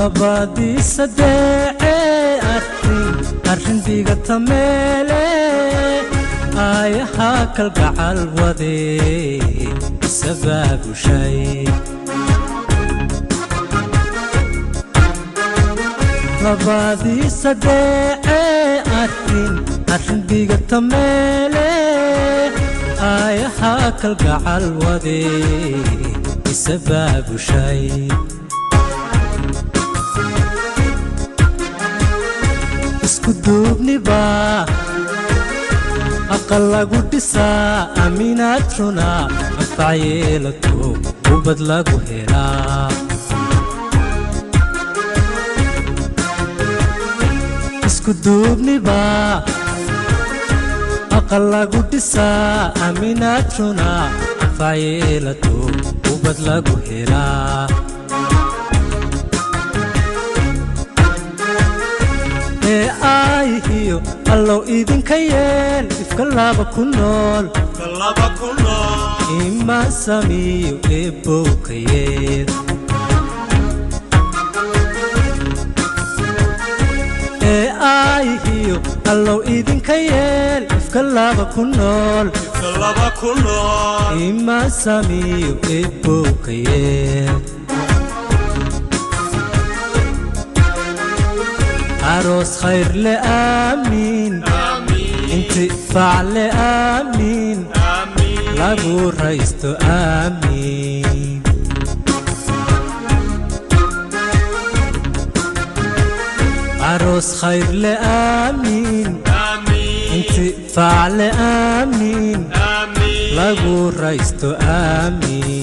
labadii sadeece arrin diga tameele ayaha kalgacal wade sababu shay labadii sadeece arrin diga tameele ayaha kalgacal wade sababu shay isku duubni baa aqal lagu dhisaa aaminaad runa anfac yeelato ubad lagu helaa isku duubni baa aqal lagu dhisaa aaminaad runa anfac yeelato ubad lagu helaa ayhiyo allow idinka yeel ifka laba ku nool ima samiyo eebowka yeel ayhiyo allow idinka yeel ifka laba ku nool ima samiyo eebowka yeel عروس خير لآمين انتفاع لآمين لابو رئيستو آمين عروس خير لآمين انتفاع لآمين لابو رئيستو آمين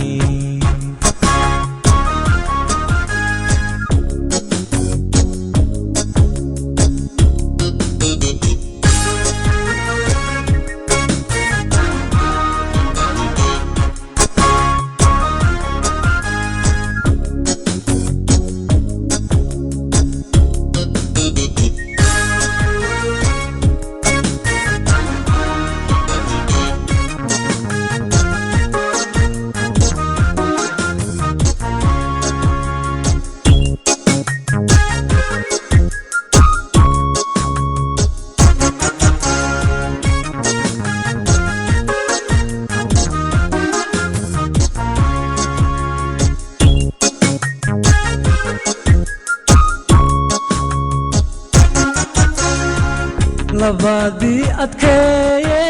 labadii adkeeye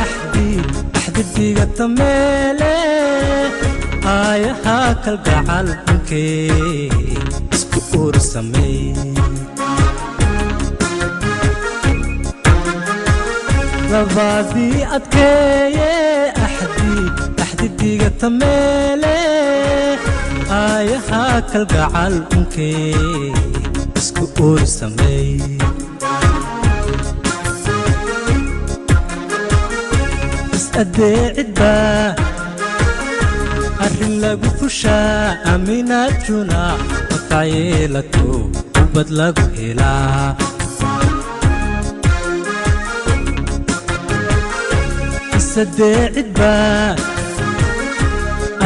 axdidiga tameele ayaha kalgacal bunkee isku uursamey labadii adkeeye axdidiga tameele ayaha kalgacal bunkee isku uursamey أدعي با أرين لغو فشا أمينات جنا وطعيلتو وبد لغو هلا أدعي با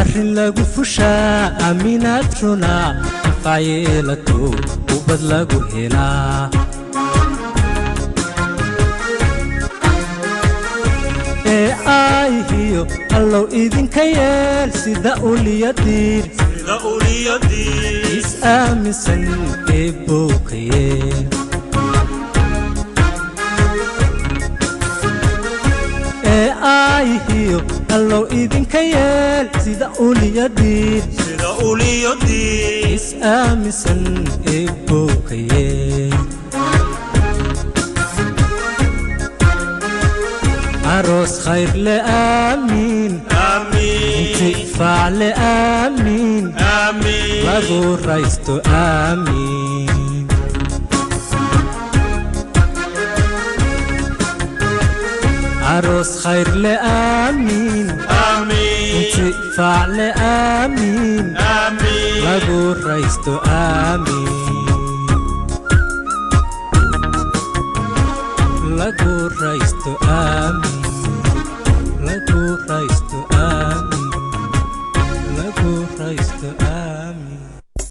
أرين لغو فشا أمينات جنا وطعيلتو وبد لغو هلا ayhiyo allow idinka yeel sida uliyadiir is aaminsan eebowka yeel ayhiyo allow idinka yeel sida uliyadiir is aaminsan eebowka yeel عروس خير لآمين انتفاع لآمين لابو رئيستو آمين عروس خير لآمين انتفاع لآمين لابو رئيستو آمين لابو رئيستو آمين